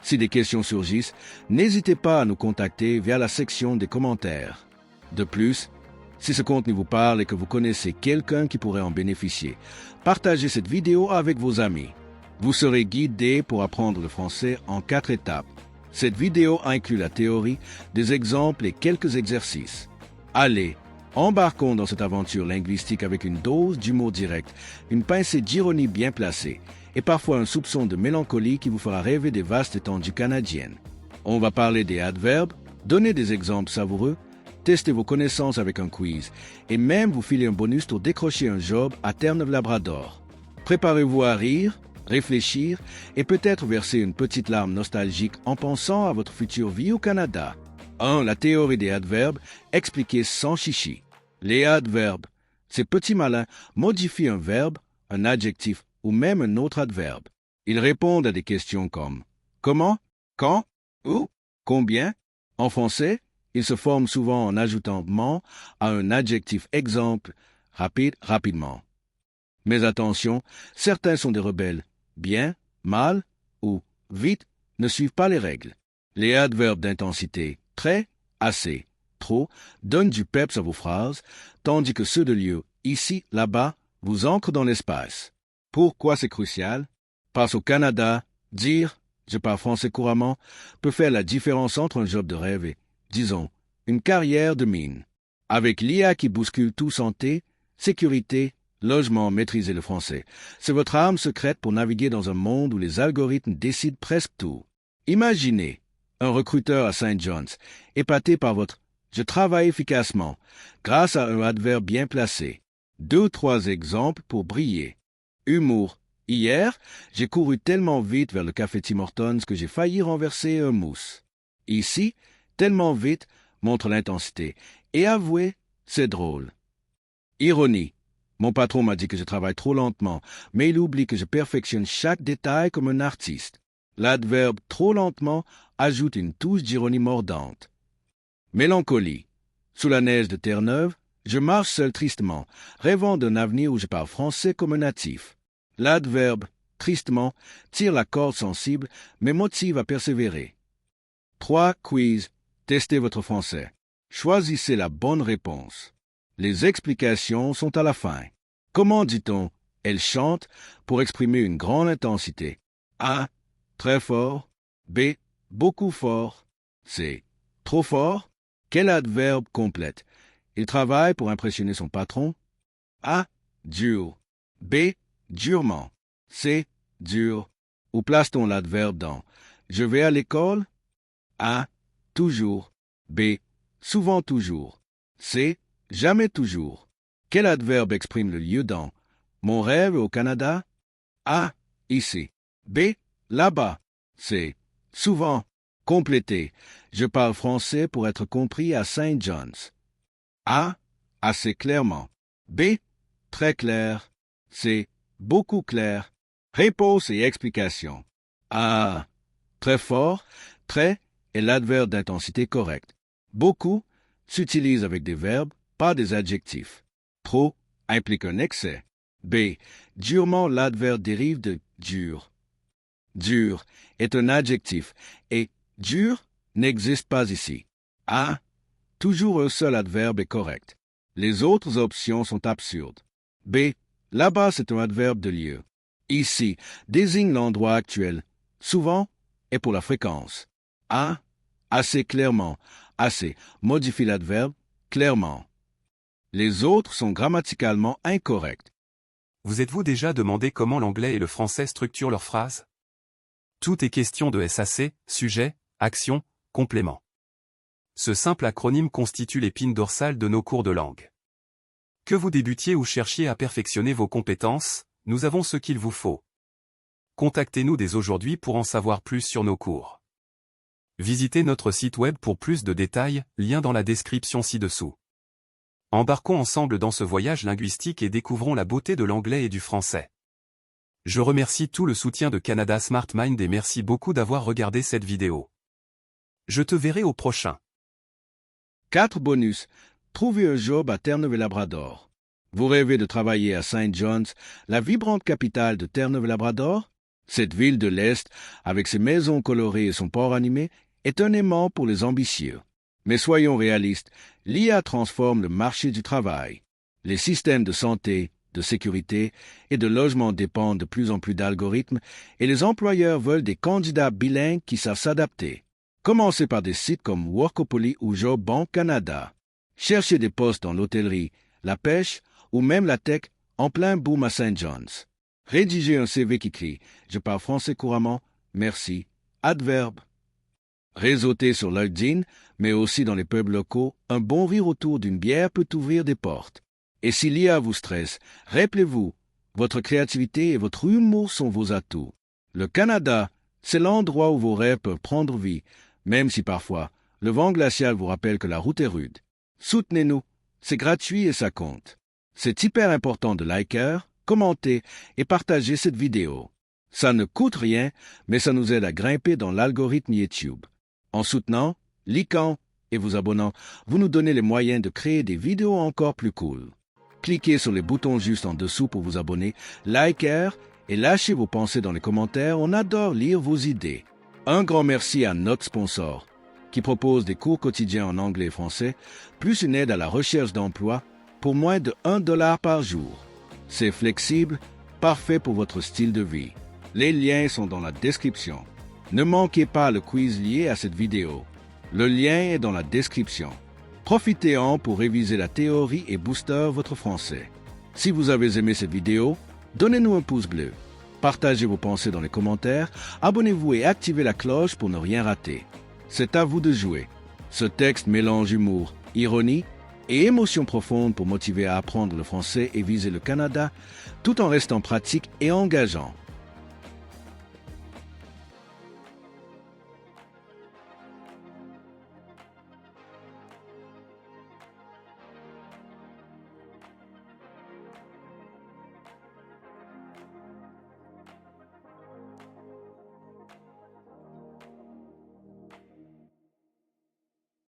Si des questions surgissent, n'hésitez pas à nous contacter via la section des commentaires. De plus, si ce contenu vous parle et que vous connaissez quelqu'un qui pourrait en bénéficier, partagez cette vidéo avec vos amis. Vous serez guidé pour apprendre le français en 4 étapes. Cette vidéo inclut la théorie, des exemples et quelques exercices. Allez, embarquons dans cette aventure linguistique avec une dose d'humour direct, une pincée d'ironie bien placée et parfois un soupçon de mélancolie qui vous fera rêver des vastes étendues canadiennes. On va parler des adverbes, donner des exemples savoureux, tester vos connaissances avec un quiz et même vous filer un bonus pour décrocher un job à Terre-Neuve-Labrador. Préparez-vous à rire, réfléchir et peut-être verser une petite larme nostalgique en pensant à votre future vie au Canada. 1. La théorie des adverbes, expliquée sans chichi. Les adverbes, ces petits malins, modifient un verbe, un adjectif ou même un autre adverbe. Ils répondent à des questions comme comment, quand, où, combien. En français, ils se forment souvent en ajoutant ment à un adjectif exemple rapide, rapidement. Mais attention, certains sont des rebelles. Bien, mal ou vite ne suivent pas les règles. Les adverbes d'intensité très, assez, trop donnent du peps à vos phrases, tandis que ceux de lieu ici, là-bas vous ancrent dans l'espace. Pourquoi c'est crucial? Parce qu'au Canada, dire « je parle français couramment » peut faire la différence entre un job de rêve et, disons, une carrière de mine. Avec l'IA qui bouscule tout santé, sécurité, logement, maîtriser le français, c'est votre arme secrète pour naviguer dans un monde où les algorithmes décident presque tout. Imaginez un recruteur à St. John's, épaté par votre « je travaille efficacement » grâce à un adverbe bien placé. 2 ou 3 exemples pour briller. Humour. Hier, j'ai couru tellement vite vers le café Tim Hortons que j'ai failli renverser un mousse. Ici, tellement vite montre l'intensité. Et avouez, c'est drôle. Ironie. Mon patron m'a dit que je travaille trop lentement, mais il oublie que je perfectionne chaque détail comme un artiste. L'adverbe « trop lentement » ajoute une touche d'ironie mordante. Mélancolie. Sous la neige de Terre-Neuve, je marche seul tristement, rêvant d'un avenir où je parle français comme un natif. L'adverbe « tristement » tire la corde sensible, mais motive à persévérer. 3. Quiz. Testez votre français. Choisissez la bonne réponse. Les explications sont à la fin. Comment dit-on « elle chante » pour exprimer une grande intensité? A. Très fort. B. Beaucoup fort. C. Trop fort. Quel adverbe complète? Il travaille pour impressionner son patron. A. Dur. B. Durement. C. Dur. Où place-t-on l'adverbe dans « je vais à l'école » A. Toujours. B. Souvent toujours. C. Jamais toujours. Quel adverbe exprime le lieu dans « mon rêve au Canada » A. Ici. B. Là-bas. C. Souvent. Complétez. Je parle français pour être compris à St. John's. A. Assez clairement. B. Très clair. C. Beaucoup clair. Réponse et explication. A. Très fort. Très est l'adverbe d'intensité correcte. Beaucoup s'utilise avec des verbes, pas des adjectifs. Trop implique un excès. B. Durement, l'adverbe dérive de dur. Dur est un adjectif et dur n'existe pas ici. A. Toujours un seul adverbe est correct. Les autres options sont absurdes. B. Là-bas, c'est un adverbe de lieu. Ici désigne l'endroit actuel. Souvent est pour la fréquence. A. Assez clairement. Assez modifie l'adverbe clairement. Les autres sont grammaticalement incorrects. Vous êtes-vous déjà demandé comment l'anglais et le français structurent leurs phrases? Tout est question de SAC, sujet, action, complément. Ce simple acronyme constitue l'épine dorsale de nos cours de langue. Que vous débutiez ou cherchiez à perfectionner vos compétences, nous avons ce qu'il vous faut. Contactez-nous dès aujourd'hui pour en savoir plus sur nos cours. Visitez notre site web pour plus de détails, lien dans la description ci-dessous. Embarquons ensemble dans ce voyage linguistique et découvrons la beauté de l'anglais et du français. Je remercie tout le soutien de Canada Smart Mind et merci beaucoup d'avoir regardé cette vidéo. Je te verrai au prochain. 4 bonus. Trouvez un job à Terre-Neuve-Labrador. Vous rêvez de travailler à St. John's, la vibrante capitale de Terre-Neuve-Labrador? Cette ville de l'Est, avec ses maisons colorées et son port animé, est un aimant pour les ambitieux. Mais soyons réalistes, l'IA transforme le marché du travail. Les systèmes de santé, de sécurité et de logement dépendent de plus en plus d'algorithmes et les employeurs veulent des candidats bilingues qui savent s'adapter. Commencez par des sites comme Workopoly ou Job Bank Canada. Cherchez des postes dans l'hôtellerie, la pêche ou même la tech en plein boom à St. John's. Rédigez un CV qui crie « Je parle français couramment, merci », adverbe. Réseauter sur LinkedIn, mais aussi dans les pubs locaux, un bon rire autour d'une bière peut ouvrir des portes. Et si l'IA vous stresse, rappelez-vous, votre créativité et votre humour sont vos atouts. Le Canada, c'est l'endroit où vos rêves peuvent prendre vie, même si parfois, le vent glacial vous rappelle que la route est rude. Soutenez-nous, c'est gratuit et ça compte. C'est hyper important de liker, commenter et partager cette vidéo. Ça ne coûte rien, mais ça nous aide à grimper dans l'algorithme YouTube. En soutenant, likant et vous abonnant, vous nous donnez les moyens de créer des vidéos encore plus cool. Cliquez sur les boutons juste en dessous pour vous abonner, liker et lâchez vos pensées dans les commentaires, on adore lire vos idées. Un grand merci à notre sponsor, qui propose des cours quotidiens en anglais et français, plus une aide à la recherche d'emploi pour moins de $1 par jour. C'est flexible, parfait pour votre style de vie. Les liens sont dans la description. Ne manquez pas le quiz lié à cette vidéo. Le lien est dans la description. Profitez-en pour réviser la théorie et booster votre français. Si vous avez aimé cette vidéo, donnez-nous un pouce bleu. Partagez vos pensées dans les commentaires, abonnez-vous et activez la cloche pour ne rien rater. C'est à vous de jouer. Ce texte mélange humour, ironie et émotion profonde pour motiver à apprendre le français et viser le Canada, tout en restant pratique et engageant.